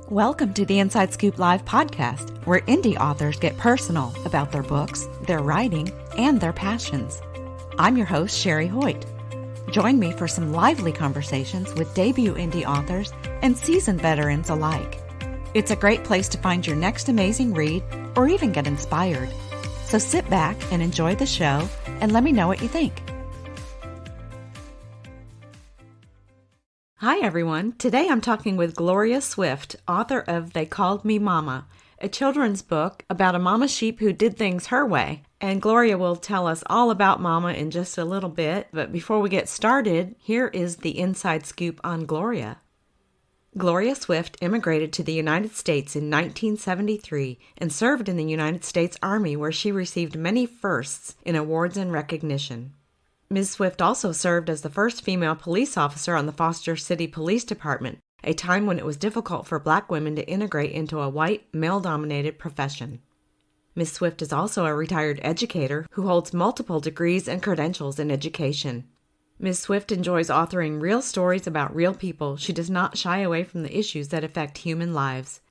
Welcome to the Inside Scoop Live podcast, where indie authors get personal about their books, their writing, and their passions. I'm your host, Sherry Hoyt. Join me for some lively conversations with debut indie authors and seasoned veterans alike. It's a great place to find your next amazing read or even get inspired. So sit back and enjoy the show and let me know what you think. Hi everyone. Today I'm talking with Gloria Swift, author of They Called Me Mama, a children's book about a mama sheep who did things her way. And Gloria will tell us all about Mama in just a little bit, but before we get started, here is the inside scoop on Gloria. Gloria Swift immigrated to the United States in 1973 and served in the United States Army, where she received many firsts in awards and recognition. Ms. Swift also served as the first female police officer on the Foster City Police Department, a time when it was difficult for Black women to integrate into a white, male-dominated profession. Ms. Swift is also a retired educator who holds multiple degrees and credentials in education. Ms. Swift enjoys authoring real stories about real people. She does not shy away from the issues that affect human lives.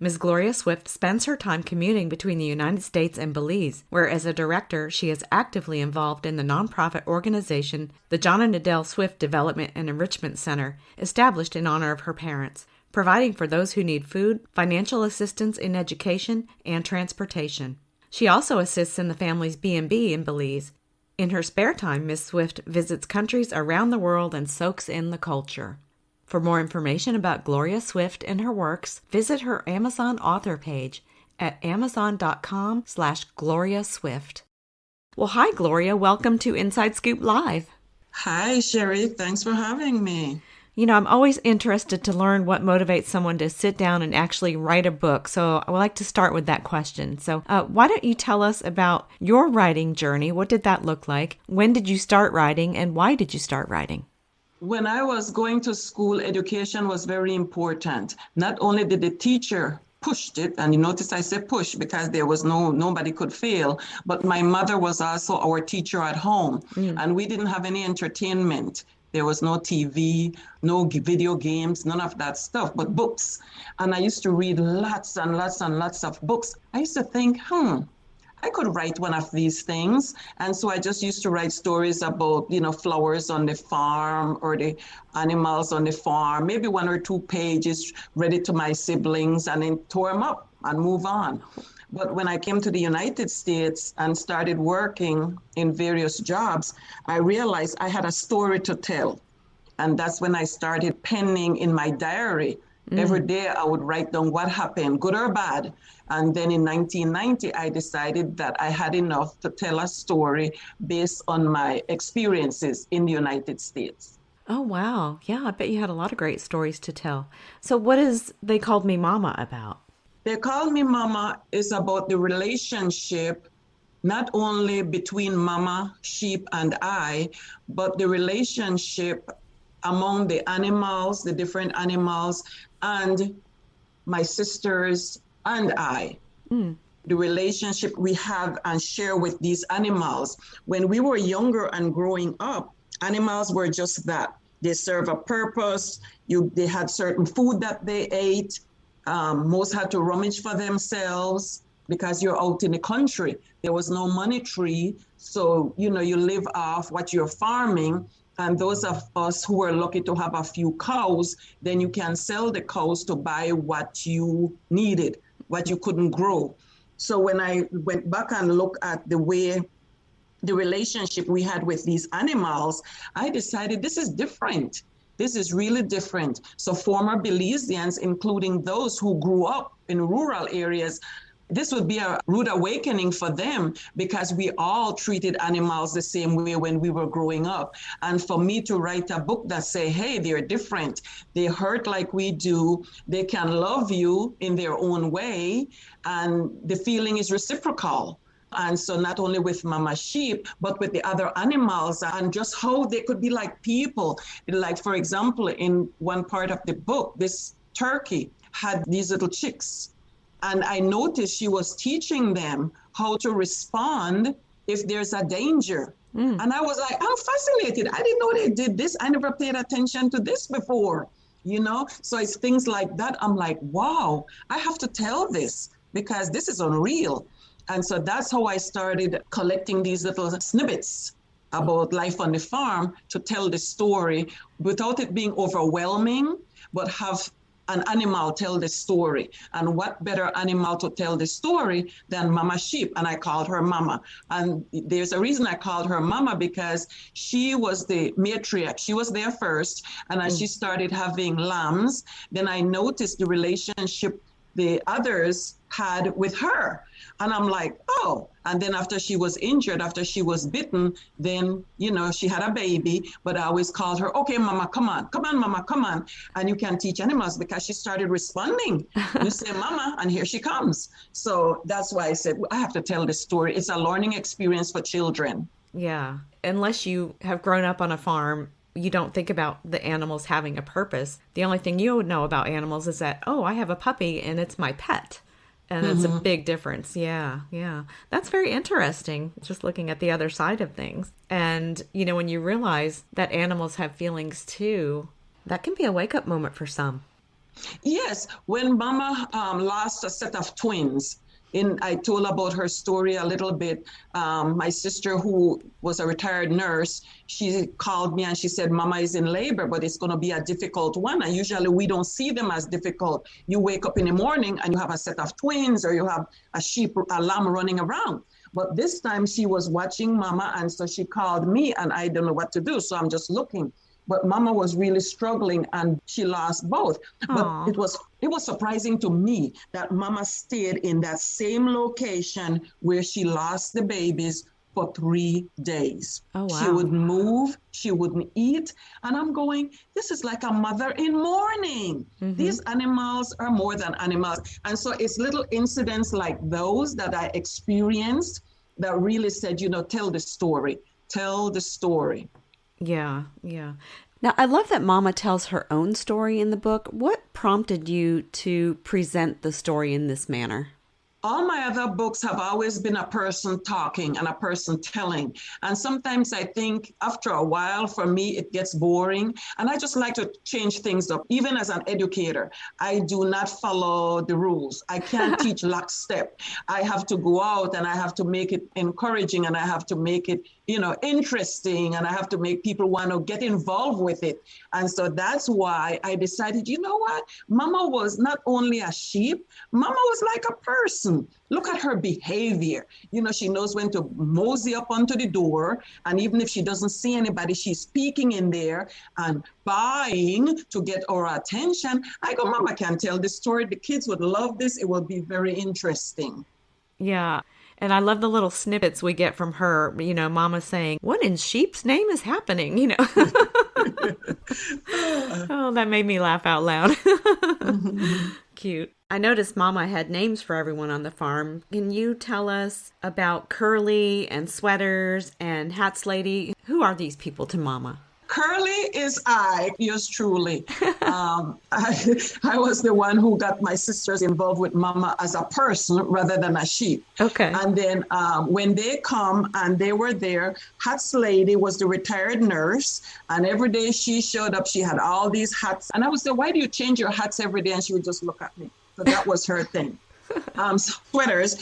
Ms. Gloria Swift spends her time commuting between the United States and Belize, where as a director she is actively involved in the nonprofit organization, the John and Adele Swift Development and Enrichment Center, established in honor of her parents, providing for those who need food, financial assistance in education, and transportation. She also assists in the family's B&B in Belize. In her spare time, Ms. Swift visits countries around the world and soaks in the culture. For more information about Gloria Swift and her works, visit her Amazon author page at amazon.com/gloriaswift. Well, hi, Gloria. Welcome to Inside Scoop Live. Hi, Sherry. Thanks for having me. You know, I'm always interested to learn what motivates someone to sit down and actually write a book. So I would like to start with that question. So why don't you tell us about your writing journey? What did that look like? When did you start writing, and why did you start writing? When I was going to school, education was very important. Not only did the teacher push it, and you notice I said push because there was nobody could fail, but my mother was also our teacher at home, and we didn't have any entertainment. There was no TV, no video games, none of that stuff, but books. And I used to read lots and lots and lots of books. I used to think, I could write one of these things. And so I just used to write stories about, flowers on the farm or the animals on the farm, maybe 1 or 2 pages, read it to my siblings and then tore them up and move on. But when I came to the United States and started working in various jobs, I realized I had a story to tell. And that's when I started penning in my diary. Every day I would write down what happened, good or bad. And then in 1990, I decided that I had enough to tell a story based on my experiences in the United States. Oh, wow. Yeah, I bet you had a lot of great stories to tell. So what is They Called Me Mama about? They Called Me Mama is about the relationship, not only between Mama, sheep, and I, but the relationship among the animals, the different animals, and my sisters and I. The relationship we have and share with these animals. When we were younger and growing up, animals were just that. They serve a purpose. They had certain food that they ate. Most had to rummage for themselves because you're out in the country. There was no money tree. So, you live off what you're farming. And those of us who were lucky to have a few cows, then you can sell the cows to buy what you needed, what you couldn't grow. So when I went back and looked at the way the relationship we had with these animals, I decided this is different. This is really different. So former Belizeans, including those who grew up in rural areas, this would be a rude awakening for them because we all treated animals the same way when we were growing up. And for me to write a book that say, hey, they're different. They hurt like we do. They can love you in their own way. And the feeling is reciprocal. And so not only with mama sheep, but with the other animals and just how they could be like people. Like, for example, in one part of the book, this turkey had these little chicks. And I noticed she was teaching them how to respond if there's a danger. And I was like, I'm fascinated. I didn't know they did this. I never paid attention to this before. So it's things like that. I'm like, wow, I have to tell this because this is unreal. And so that's how I started collecting these little snippets about life on the farm to tell the story without it being overwhelming, but have an animal tell the story. And what better animal to tell the story than Mama Sheep? And I called her Mama. And there's a reason I called her Mama, because she was the matriarch. She was there first. And as she started having lambs, then I noticed the relationship the others had with her. And I'm like, oh. And then after she was injured, after she was bitten, then, she had a baby, but I always called her, okay, Mama, come on, Mama, come on. And you can teach animals because she started responding. You say, Mama, and here she comes. So that's why I said, I have to tell this story. It's a learning experience for children. Yeah. Unless you have grown up on a farm, you don't think about the animals having a purpose. The only thing you know about animals is that, oh, I have a puppy and it's my pet. And it's a big difference. Yeah, yeah. That's very interesting, just looking at the other side of things. And, when you realize that animals have feelings too, that can be a wake-up moment for some. Yes. When Mama lost a set of twins, I told about her story a little bit. My sister, who was a retired nurse, she called me and she said, Mama is in labor, but it's going to be a difficult one. And usually we don't see them as difficult. You wake up in the morning and you have a set of twins, or you have a lamb running around. But this time she was watching Mama, and so she called me, and I don't know what to do. So I'm just looking. But Mama was really struggling, and she lost both. Aww. But it was surprising to me that Mama stayed in that same location where she lost the babies for 3 days. Oh, wow. She would move, she wouldn't eat. And I'm going, this is like a mother in mourning. Mm-hmm. These animals are more than animals. And so it's little incidents like those that I experienced that really said, tell the story. Tell the story. Yeah, yeah. Now, I love that Mama tells her own story in the book. What prompted you to present the story in this manner? All my other books have always been a person talking and a person telling. And sometimes I think after a while, for me, it gets boring. And I just like to change things up. Even as an educator, I do not follow the rules. I can't teach lockstep. I have to go out and I have to make it encouraging, and I have to make it, interesting, and I have to make people want to get involved with it. And so that's why I decided, you know what? Mama was not only a sheep, Mama was like a person. Look at her behavior. She knows when to mosey up onto the door. And even if she doesn't see anybody, she's peeking in there and buying to get our attention. I go, Mama can tell this story. The kids would love this. It will be very interesting. Yeah. And I love the little snippets we get from her, Mama saying, what in sheep's name is happening? Oh, that made me laugh out loud. Cute. I noticed Mama had names for everyone on the farm. Can you tell us about Curly and Sweaters and Hats Lady? Who are these people to Mama? Curly is yours truly. I was the one who got my sisters involved with Mama as a person rather than a sheep. Okay. And then when they come and they were there, Hats Lady was the retired nurse. And every day she showed up, she had all these hats. And I would say, why do you change your hats every day? And she would just look at me. So that was her thing. Sweaters,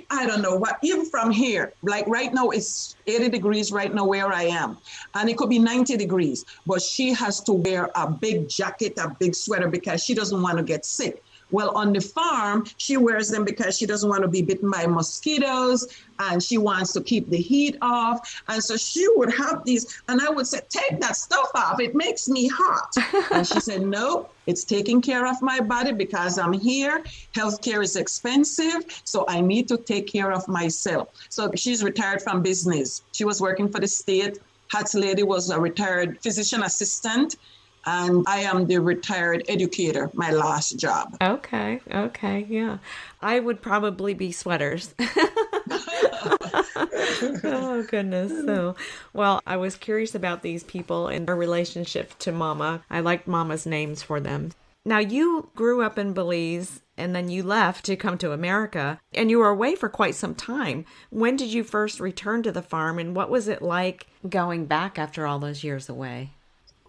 I don't know what, even from here, like right now it's 80 degrees right now where I am, and it could be 90 degrees, but she has to wear a big jacket, a big sweater, because she doesn't want to get sick. Well, on the farm, she wears them because she doesn't want to be bitten by mosquitoes, and she wants to keep the heat off. And so she would have these, and I would say, take that stuff off. It makes me hot. And she said, no, it's taking care of my body because I'm here. Healthcare is expensive, so I need to take care of myself. So she's retired from business. She was working for the state. Hats Lady was a retired physician assistant. And I am the retired educator, my last job. Okay, yeah. I would probably be Sweaters. Oh, goodness. So, well, I was curious about these people and their relationship to Mama. I liked Mama's names for them. Now, you grew up in Belize, and then you left to come to America, and you were away for quite some time. When did you first return to the farm, and what was it like going back after all those years away?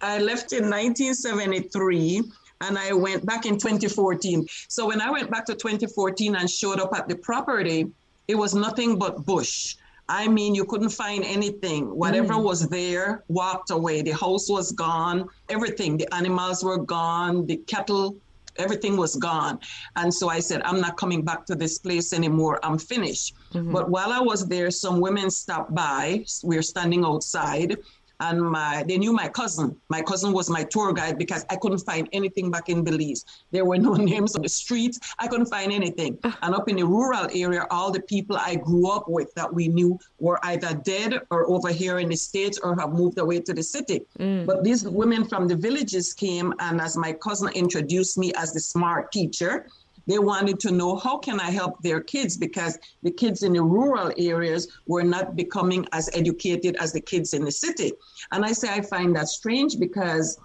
I left in 1973 and I went back in 2014. So when I went back to 2014 and showed up at the property, it was nothing but bush. I mean, you couldn't find anything. Whatever was there walked away. The house was gone, everything. The animals were gone, the cattle, everything was gone. And so I said, I'm not coming back to this place anymore. I'm finished. But while I was there, some women stopped by. We were standing outside. And they knew my cousin. My cousin was my tour guide because I couldn't find anything back in Belize. There were no names on the streets. I couldn't find anything. And up in the rural area, all the people I grew up with that we knew were either dead or over here in the States or have moved away to the city. But these women from the villages came, and as my cousin introduced me as the smart teacher, they wanted to know, how can I help their kids? Because the kids in the rural areas were not becoming as educated as the kids in the city. And I say, I find that strange because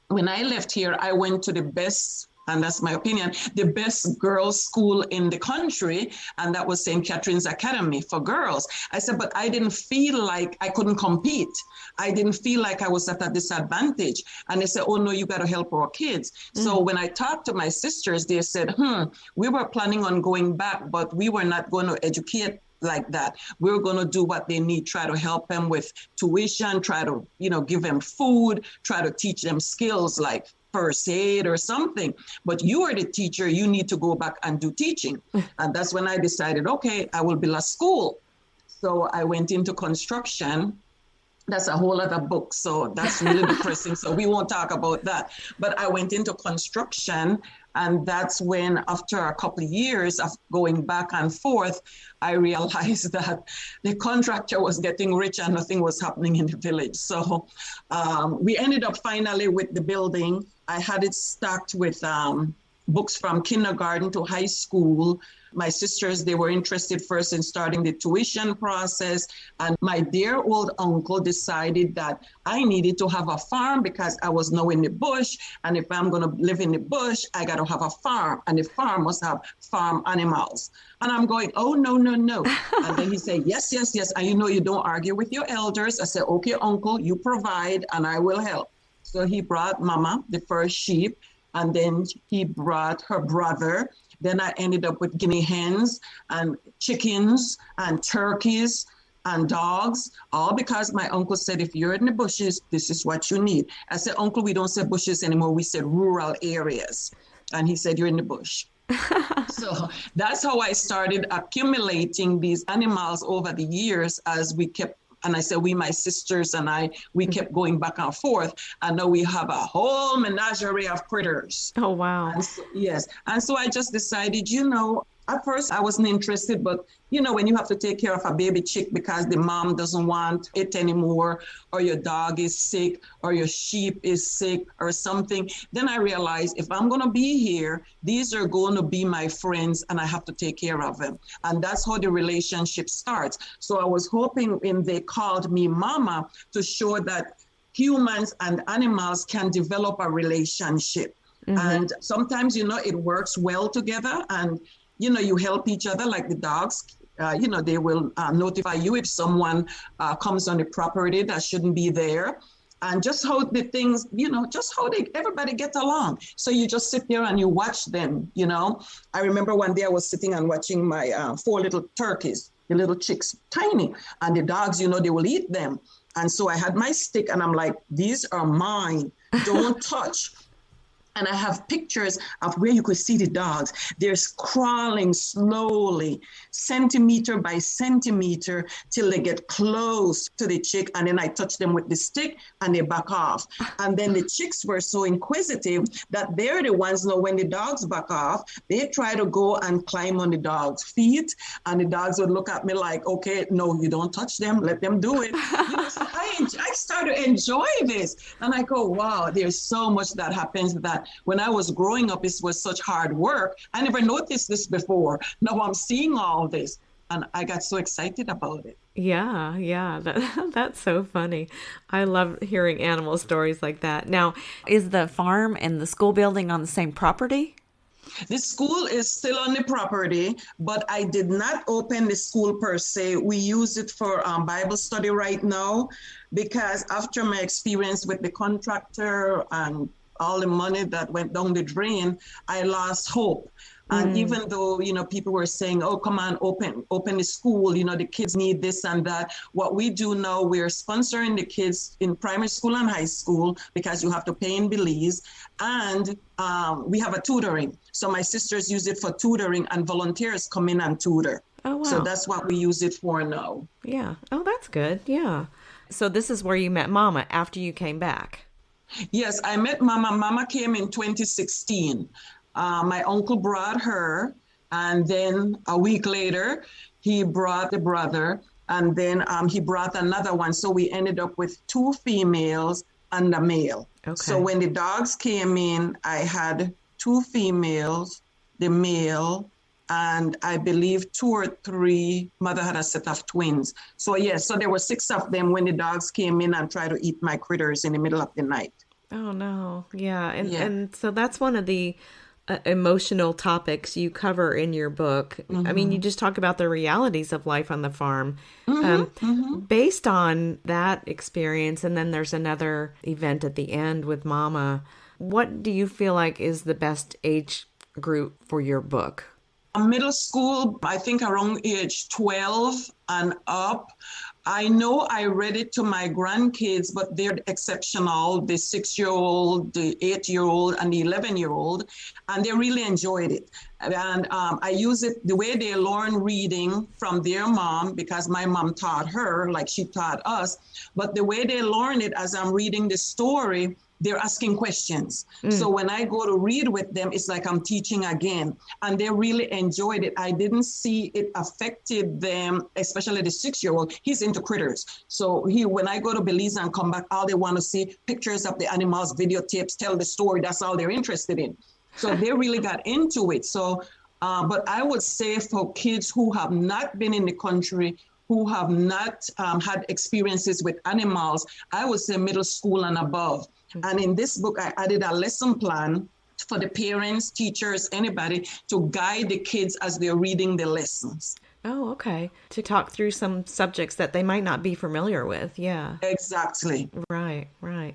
when I left here, I went to the best, and that's my opinion, the best girls' school in the country, and that was St. Catherine's Academy for girls. I said, but I didn't feel like I couldn't compete. I didn't feel like I was at a disadvantage. And they said, oh no, you got to help our kids. So when I talked to my sisters, they said, we were planning on going back, but we were not going to educate like that. We're going to do what they need, try to help them with tuition, try to, give them food, try to teach them skills like first aid or something. But you are the teacher, you need to go back and do teaching. And that's when I decided, okay, I will build a school. So I went into construction. That's a whole other book. So that's really depressing. So we won't talk about that. But I went into construction. And that's when, after a couple of years of going back and forth, I realized that the contractor was getting rich and nothing was happening in the village. So we ended up finally with the building. I had it stocked with books from kindergarten to high school. My sisters, they were interested first in starting the tuition process. And my dear old uncle decided that I needed to have a farm because I was now in the bush. And if I'm going to live in the bush, I got to have a farm. And the farm must have farm animals. And I'm going, oh, no. And then he said, yes. And you don't argue with your elders. I said, okay, uncle, you provide and I will help. So he brought Mama, the first sheep. And then he brought her brother. Then I ended up with guinea hens and chickens and turkeys and dogs, all because my uncle said, if you're in the bushes, this is what you need. I said, uncle, we don't say bushes anymore. We said rural areas. And he said, you're in the bush. So that's how I started accumulating these animals over the years as we kept. And I said, my sisters and we kept going back and forth. And now we have a whole menagerie of critters. Oh, wow. And so, yes. And so I just decided, at first I wasn't interested, but, when you have to take care of a baby chick because the mom doesn't want it anymore, or your dog is sick, or your sheep is sick or something, then I realized if I'm going to be here, these are going to be my friends and I have to take care of them. And that's how the relationship starts. So I was hoping when they called me Mama to show that humans and animals can develop a relationship. And sometimes, it works well together and, you help each other like the dogs. They will notify you if someone comes on the property that shouldn't be there. And just how the things, just how everybody gets along. So you just sit there and you watch them, I remember one day I was sitting and watching my 4 little turkeys, the little chicks, tiny. And the dogs, they will eat them. And so I had my stick and I'm like, these are mine. Don't touch. And I have pictures of where you could see the dogs. They're crawling slowly, centimeter by centimeter, till they get close to the chick. And then I touch them with the stick and they back off. And then the chicks were so inquisitive that they're the ones now when the dogs back off, they try to go and climb on the dog's feet. And the dogs would look at me like, okay, no, you don't touch them. Let them do it. So I started to enjoy this. And I go, wow, there's so much that happens that when I was growing up, it was such hard work. I never noticed this before. Now I'm seeing all this and I got so excited about it. Yeah. That's so funny. I love hearing animal stories like that. Now, is the farm and the school building on the same property? The school is still on the property, but I did not open the school per se. We use it for Bible study right now because after my experience with the contractor and all the money that went down the drain, I lost hope. And even though, people were saying, oh, come on, open the school, the kids need this and that. What we do now, we're sponsoring the kids in primary school and high school because you have to pay in Belize. And we have a tutoring. So my sisters use it for tutoring and volunteers come in and tutor. Oh, wow. So that's what we use it for now. Yeah. Oh, that's good. Yeah. So this is where you met Mama after you came back. Yes, I met Mama. Mama came in 2016. My uncle brought her, and then a week later, he brought the brother, and then he brought another one. So we ended up with 2 females and a male. Okay. So when the dogs came in, I had 2 females, the male, and I believe 2 or 3, mother had a set of twins. So yes, so there were 6 of them when the dogs came in and tried to eat my critters in the middle of the night. Oh, no. Yeah. And so that's one of the emotional topics you cover in your book. Mm-hmm. I mean, you just talk about the realities of life on the farm. Based on that experience, and then there's another event at the end with Mama, what do you feel like is the best age group for your book? Middle school, I think around age 12 and up. I know I read it to my grandkids, but they're exceptional, the 6-year-old, the 8-year-old, and the 11-year-old, and they really enjoyed it. And I use it the way they learn reading from their mom, because my mom taught her like she taught us, but the way they learn it as I'm reading the story, they're asking questions. So when I go to read with them, it's like I'm teaching again. And they really enjoyed it. I didn't see it affected them, especially the 6-year-old. He's into critters. So when I go to Belize and come back, all they want to see pictures of the animals, videotapes, tell the story. That's all they're interested in. So they really got into it. So, but I would say for kids who have not been in the country, who have not had experiences with animals, I would say middle school and above. And in this book, I added a lesson plan for the parents, teachers, anybody to guide the kids as they're reading the lessons. Oh, okay. To talk through some subjects that they might not be familiar with. Yeah. Exactly. Right.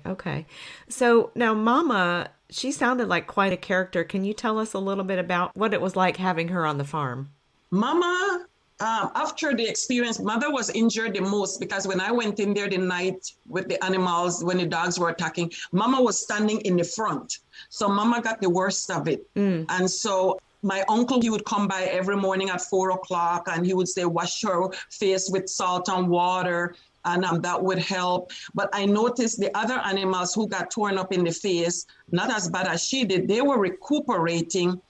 Okay. So now Mama, she sounded like quite a character. Can you tell us a little bit about what it was like having her on the farm? Mama, after the experience, Mother was injured the most because when I went in there the night with the animals, when the dogs were attacking, Mama was standing in the front. So Mama got the worst of it. And so my uncle, he would come by every morning at 4:00 and he would say, wash her face with salt and water. And that would help. But I noticed the other animals who got torn up in the face, not as bad as she did, they were recuperated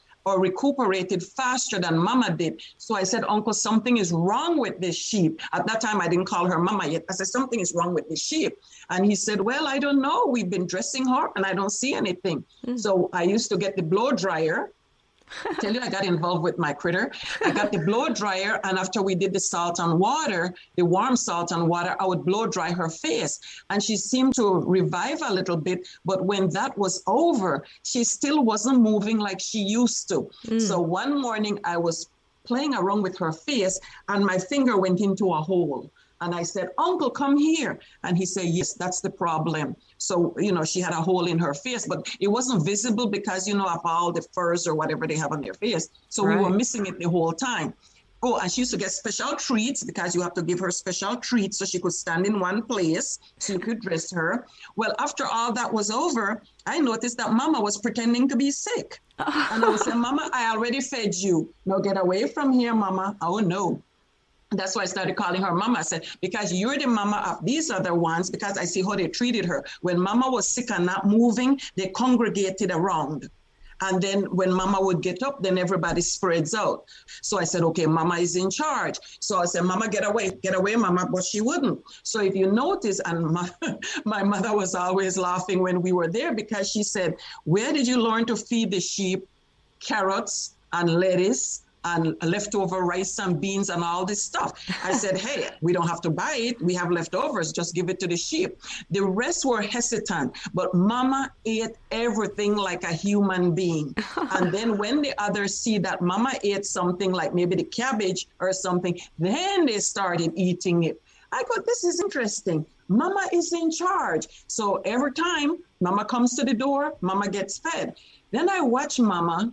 faster than Mama did. So I said, Uncle, something is wrong with this sheep. At that time, I didn't call her Mama yet. I said, something is wrong with this sheep. And he said, well, I don't know. We've been dressing her and I don't see anything. So I used to get the blow dryer. I tell you, I got involved with my critter. I got the blow dryer, and after we did the salt and water, the warm salt and water, I would blow dry her face. And she seemed to revive a little bit, but when that was over, she still wasn't moving like she used to. So one morning I was playing around with her face, and my finger went into a hole. And I said, Uncle, come here. And he said, yes, that's the problem. So, she had a hole in her face, but it wasn't visible because, of all the furs or whatever they have on their face. So we were missing it the whole time. Oh, and she used to get special treats because you have to give her special treats so she could stand in one place so you could dress her. Well, after all that was over, I noticed that Mama was pretending to be sick. And I would say, Mama, I already fed you. Now get away from here, Mama. Oh, no. That's why I started calling her Mama. I said, because you're the Mama of these other ones, because I see how they treated her. When Mama was sick and not moving, they congregated around. And then when Mama would get up, then everybody spreads out. So I said, okay, Mama is in charge. So I said, Mama, get away, Mama. But she wouldn't. So if you notice, and my mother was always laughing when we were there because she said, where did you learn to feed the sheep carrots and lettuce and leftover rice and beans and all this stuff. I said, hey, we don't have to buy it. We have leftovers. Just give it to the sheep. The rest were hesitant, but Mama ate everything like a human being. And then when the others see that Mama ate something like maybe the cabbage or something, then they started eating it. I go, this is interesting. Mama is in charge. So every time Mama comes to the door, Mama gets fed. Then I watch Mama.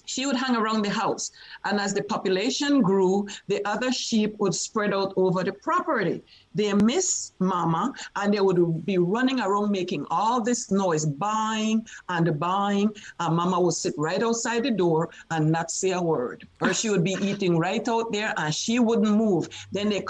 She would hang around the house. And as the population grew, the other sheep would spread out over the property. They miss Mama, and they would be running around making all this noise, buying and buying. And Mama would sit right outside the door and not say a word. Or she would be eating right out there, and she wouldn't move. Then they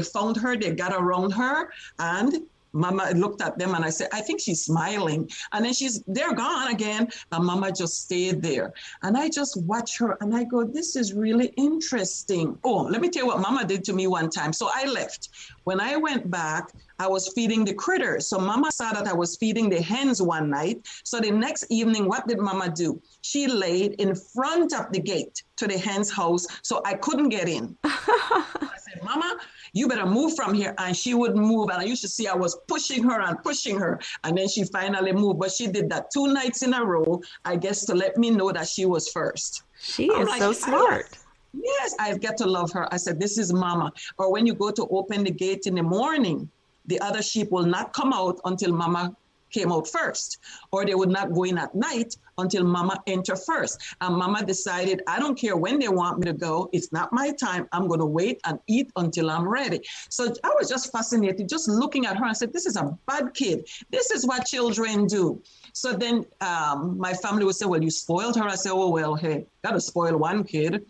found her, they got around her, and Mama looked at them and I said, I think she's smiling. And then they're gone again. And Mama just stayed there. And I just watch her and I go, this is really interesting. Oh, let me tell you what Mama did to me one time. So I left. When I went back, I was feeding the critters. So Mama saw that I was feeding the hens one night. So the next evening, what did Mama do? She laid in front of the gate to the hen's house so I couldn't get in. I said, Mama, you better move from here. And she would move. And I used to see I was pushing her. And then she finally moved. But she did that 2 nights in a row, I guess, to let me know that she was first. She is like, so smart. Yes, I get to love her. I said, this is Mama. Or when you go to open the gate in the morning, the other sheep will not come out until Mama came out first, or they would not go in at night until Mama entered first. And Mama decided, I don't care when they want me to go. It's not my time. I'm going to wait and eat until I'm ready. So I was just fascinated, just looking at her. I said, this is a bad kid. This is what children do. So then my family would say, well, you spoiled her. I said, oh, well, hey, got to spoil one kid.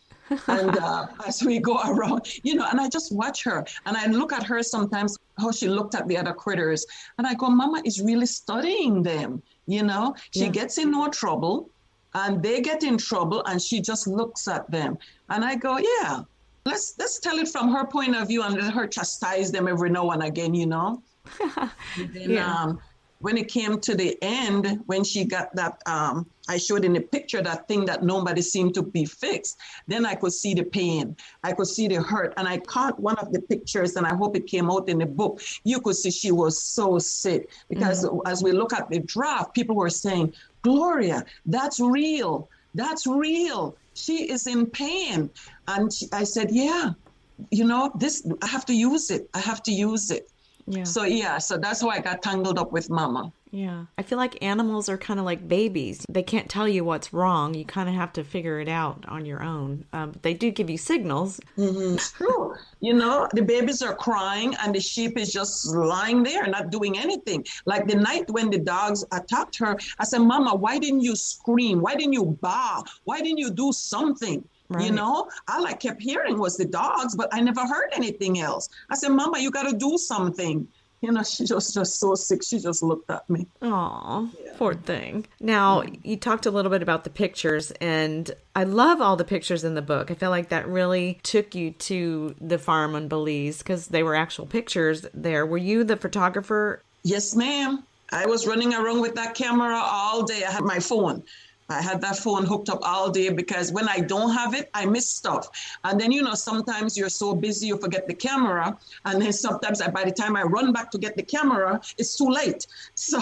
And as we go around, and I just watch her and I look at her sometimes, how she looked at the other critters. And I go, Mama is really studying them. She gets in no trouble and they get in trouble and she just looks at them. And I go, yeah, let's tell it from her point of view and let her chastise them every now and again, And then, when it came to the end, when she got that, I showed in the picture that thing that nobody seemed to be fixed, then I could see the pain. I could see the hurt. And I caught one of the pictures, and I hope it came out in the book. You could see she was so sick because as we look at the draft, people were saying, Gloria, that's real. That's real. She is in pain. And I said, yeah, this, I have to use it. I have to use it. Yeah. So that's how I got tangled up with Mama. Yeah. I feel like animals are kind of like babies. They can't tell you what's wrong. You kind of have to figure it out on your own. But they do give you signals. Mm-hmm. It's true. The babies are crying and the sheep is just lying there, not doing anything. Like the night when the dogs attacked her, I said, Mama, why didn't you scream? Why didn't you bark? Why didn't you do something? Right. All I kept hearing was the dogs, but I never heard anything else. I said, Mama, you got to do something. She just so sick. She just looked at me. Aw, poor thing. Now, you talked a little bit about the pictures, and I love all the pictures in the book. I feel like that really took you to the farm in Belize because they were actual pictures there. Were you the photographer? Yes, ma'am. I was running around with that camera all day. I had my phone. I had that phone hooked up all day because when I don't have it, I miss stuff. And then, sometimes you're so busy, you forget the camera. And then sometimes by the time I run back to get the camera, it's too late. So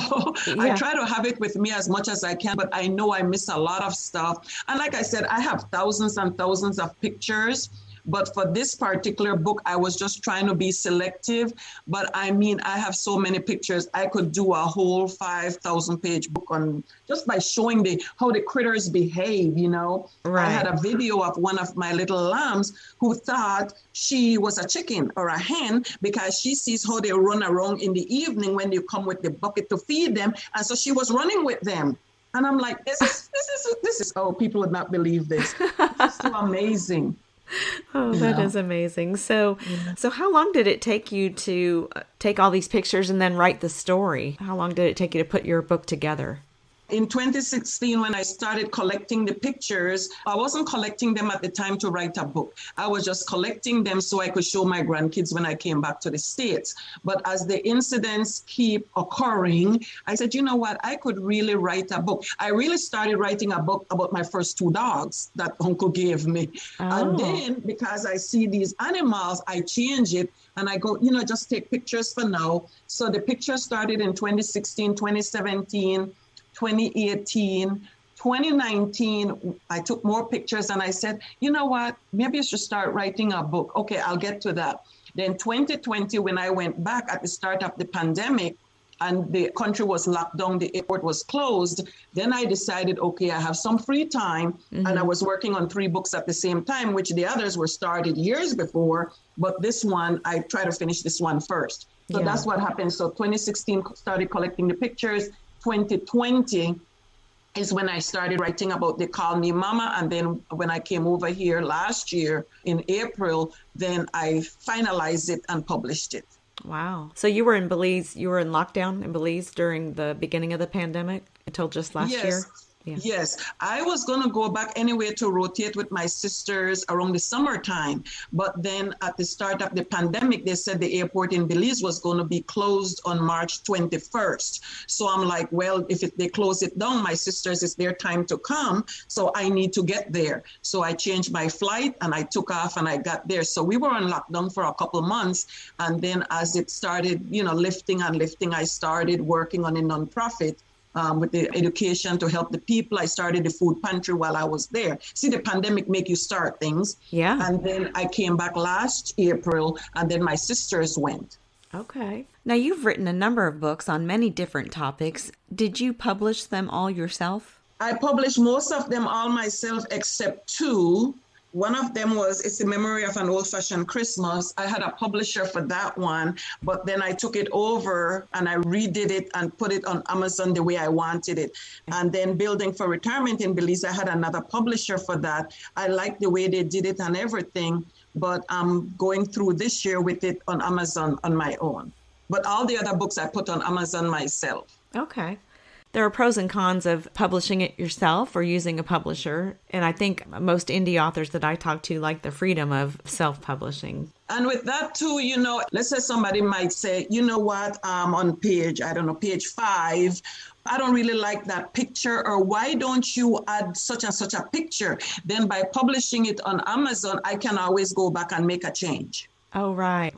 I try to have it with me as much as I can, but I know I miss a lot of stuff. And like I said, I have thousands and thousands of pictures. But for this particular book, I was just trying to be selective. But I have so many pictures. I could do a whole 5,000-page book on just by showing how the critters behave, Right. I had a video of one of my little lambs who thought she was a chicken or a hen because she sees how they run around in the evening when you come with the bucket to feed them. And so she was running with them. And I'm like, this is, oh, people would not believe this. It's so amazing. Oh, that is amazing. So how long did it take you to take all these pictures and then write the story? How long did it take you to put your book together? In 2016, when I started collecting the pictures, I wasn't collecting them at the time to write a book. I was just collecting them so I could show my grandkids when I came back to the States. But as the incidents keep occurring, I said, you know what, I could really write a book. I really started writing a book about my first two dogs that Uncle gave me. And then because I see these animals, I change it and I go, just take pictures for now. So the pictures started in 2016, 2017, 2018, 2019, I took more pictures and I said, you know what, maybe I should start writing a book. Okay, I'll get to that. Then 2020, when I went back at the start of the pandemic and the country was locked down, the airport was closed, then I decided, okay, I have some free time. And I was working on 3 books at the same time, which the others were started years before. But this one, I try to finish this one first. So that's what happened. So 2016, started collecting the pictures. 2020 is when I started writing about They Call Me Mama. And then when I came over here last year in April, then I finalized it and published it. Wow. So you were in Belize, you were in lockdown in Belize during the beginning of the pandemic until just last year? Yeah. Yes, I was going to go back anyway to rotate with my sisters around the summertime. But then at the start of the pandemic, they said the airport in Belize was going to be closed on March 21st. So I'm like, well, if they close it down, my sisters, it's their time to come. So I need to get there. So I changed my flight and I took off and I got there. So we were on lockdown for a couple of months. And then as it started, lifting, I started working on a nonprofit. With the education to help the people. I started the food pantry while I was there. See, the pandemic make you start things. Yeah. And then I came back last April, and then my sisters went. Okay. Now, you've written a number of books on many different topics. Did you publish them all yourself? I published most of them all myself except 2. One of them was It's a Memory of an Old-Fashioned Christmas. I had a publisher for that one, but then I took it over and I redid it and put it on Amazon the way I wanted it. And then Building for Retirement in Belize, I had another publisher for that. I liked the way they did it and everything, but I'm going through this year with it on Amazon on my own. But all the other books I put on Amazon myself. Okay. There are pros and cons of publishing it yourself or using a publisher. And I think most indie authors that I talk to like the freedom of self-publishing. And with that too, let's say somebody might say, you know what, on page 5, I don't really like that picture, or why don't you add such and such a picture? Then by publishing it on Amazon, I can always go back and make a change. Oh, right.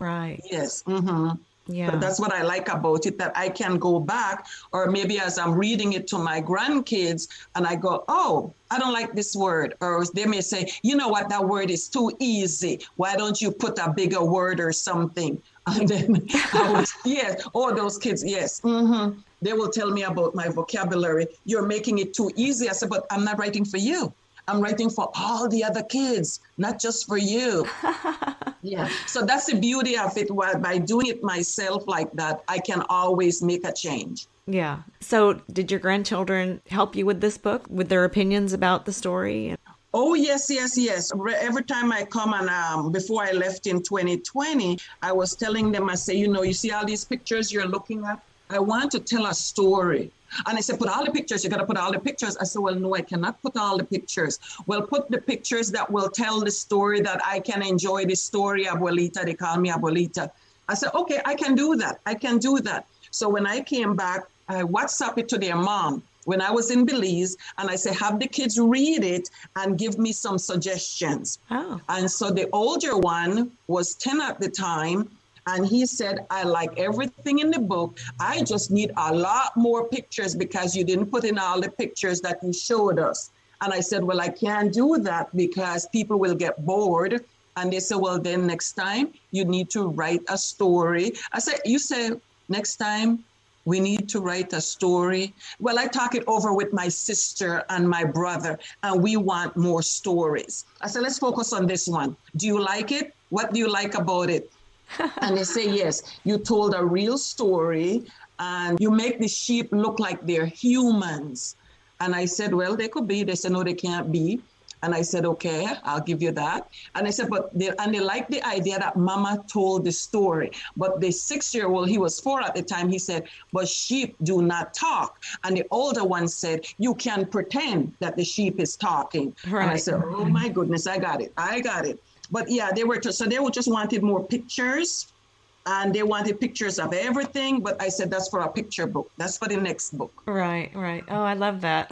Yes. Mm-hmm. Yeah. But that's what I like about it, that I can go back, or maybe as I'm reading it to my grandkids and I go, oh, I don't like this word. Or they may say, you know what, that word is too easy. Why don't you put a bigger word or something? And then those kids, yes. Mm-hmm. They will tell me about my vocabulary. You're making it too easy. I said, but I'm not writing for you. I'm writing for all the other kids, not just for you. Yeah. So that's the beauty of it. By doing it myself like that, I can always make a change. Yeah. So did your grandchildren help you with this book, with their opinions about the story? Oh, yes. Every time I come and before I left in 2020, I was telling them, I say, you see all these pictures you're looking at? I want to tell a story. And I said, put all the pictures. You got to put all the pictures. I said, well, no, I cannot put all the pictures. Well, put the pictures that will tell the story, that I can enjoy the story. Abuelita, they call me Abuelita. I said, okay, I can do that. So when I came back, I WhatsApp it to their mom when I was in Belize. And I said, have the kids read it and give me some suggestions. Oh. And so the older one was 10 at the time. And he said, I like everything in the book. I just need a lot more pictures because you didn't put in all the pictures that you showed us. And I said, well, I can't do that because people will get bored. And they said, well, then next time you need to write a story. I said, you said next time we need to write a story. Well, I talk it over with my sister and my brother, and we want more stories. I said, let's focus on this one. Do you like it? What do you like about it? And they say, yes, you told a real story and you make the sheep look like they're humans. And I said, well, they could be. They said, no, they can't be. And I said, okay, I'll give you that. And I said, they liked the idea that Mama told the story. But the 6-year-old, he was 4 at the time, he said, but sheep do not talk. And the older one said, you can pretend that the sheep is talking. Right. And I said, oh my goodness, I got it. But yeah, they just wanted more pictures. And they wanted pictures of everything, but I said, that's for a picture book. That's for the next book. Right. Oh, I love that.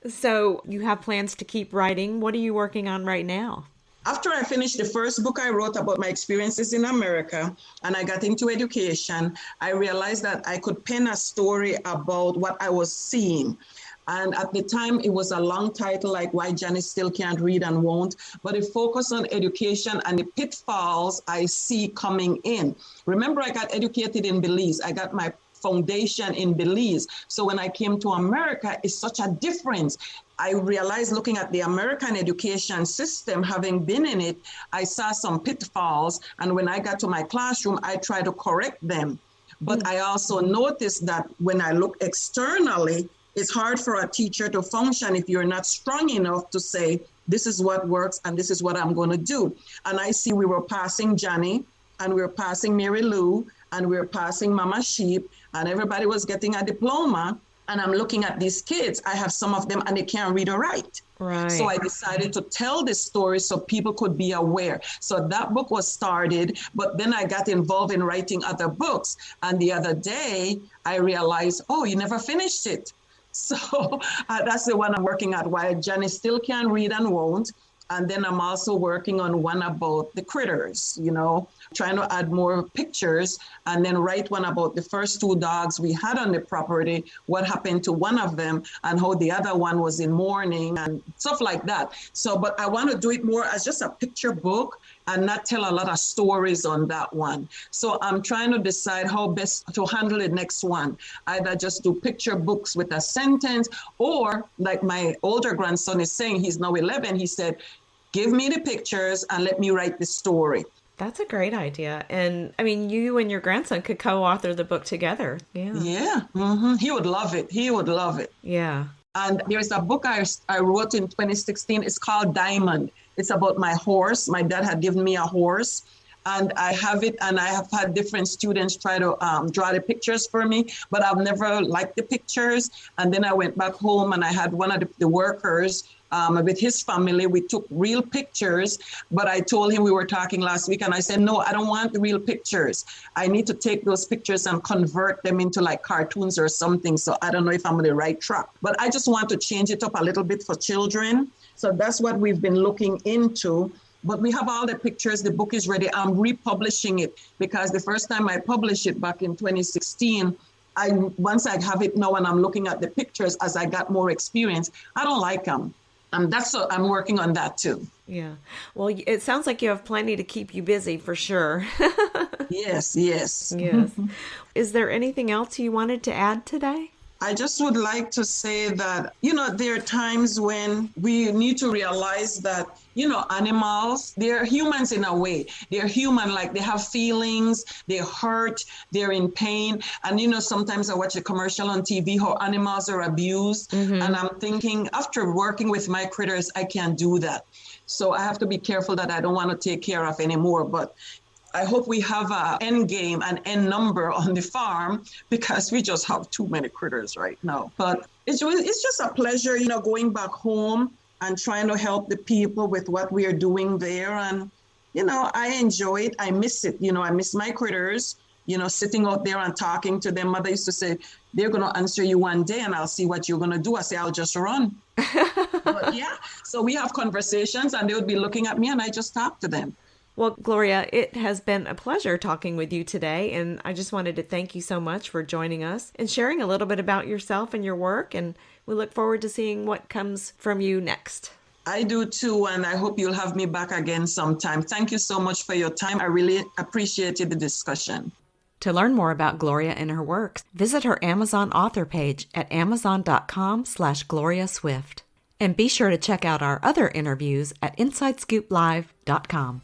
So you have plans to keep writing. What are you working on right now? After I finished the first book I wrote about my experiences in America and I got into education, I realized that I could pen a story about what I was seeing. And at the time, it was a long title, like Why Janice Still Can't Read and Won't, but it focused on education and the pitfalls I see coming in. Remember, I got educated in Belize. I got my foundation in Belize. So when I came to America, it's such a difference. I realized looking at the American education system, having been in it, I saw some pitfalls. And when I got to my classroom, I tried to correct them. But I also noticed that when I look externally, it's hard for a teacher to function if you're not strong enough to say, this is what works and this is what I'm going to do. And I see we were passing Johnny and we were passing Mary Lou and we were passing Mama Sheep and everybody was getting a diploma. And I'm looking at these kids. I have some of them and they can't read or write. Right. So I decided to tell this story so people could be aware. So that book was started, but then I got involved in writing other books. And the other day I realized, oh, you never finished it. So that's the one I'm working at, Why Janice Still Can't Read and Won't. And then I'm also working on one about the critters, trying to add more pictures and then write one about the first 2 dogs we had on the property, what happened to one of them and how the other one was in mourning and stuff like that. So, but I want to do it more as just a picture book and not tell a lot of stories on that one. So I'm trying to decide how best to handle the next one. Either just do picture books with a sentence or like my older grandson is saying, he's now 11, he said, give me the pictures and let me write the story. That's a great idea. And I mean, you and your grandson could co-author the book together. Yeah. Yeah. Mm-hmm. He would love it. Yeah. And there's a book I wrote in 2016. It's called Diamond. It's about my horse. My dad had given me a horse. And I have it, and I have had different students try to draw the pictures for me, but I've never liked the pictures. And then I went back home and I had one of the workers with his family. We took real pictures, but I told him, we were talking last week, and I said, no, I don't want the real pictures. I need to take those pictures and convert them into like cartoons or something. So I don't know if I'm on the right track, but I just want to change it up a little bit for children. So that's what we've been looking into. But we have all the pictures. The book is ready. I'm republishing it because the first time I published it back in 2016, once I have it now and I'm looking at the pictures as I got more experience, I don't like them. And I'm working on that too. Yeah. Well, it sounds like you have plenty to keep you busy for sure. Yes. Yes. Is there anything else you wanted to add today? I just would like to say that, there are times when we need to realize that, animals, they're humans in a way. They're human, like they have feelings, they hurt, they're in pain. And, sometimes I watch a commercial on TV how animals are abused. Mm-hmm. And I'm thinking, after working with my critters, I can't do that. So I have to be careful that I don't want to take care of anymore. But I hope we have an end game, an end number on the farm because we just have too many critters right now. But it's just a pleasure, going back home and trying to help the people with what we are doing there. And, I enjoy it. I miss it. I miss my critters, sitting out there and talking to them. Mother used to say, they're going to answer you one day and I'll see what you're going to do. I say, I'll just run. But yeah, so we have conversations and they would be looking at me and I just talk to them. Well, Gloria, it has been a pleasure talking with you today, and I just wanted to thank you so much for joining us and sharing a little bit about yourself and your work, and we look forward to seeing what comes from you next. I do too, and I hope you'll have me back again sometime. Thank you so much for your time. I really appreciated the discussion. To learn more about Gloria and her works, visit her Amazon author page at amazon.com/Gloria Swift. And be sure to check out our other interviews at InsideScoopLive.com.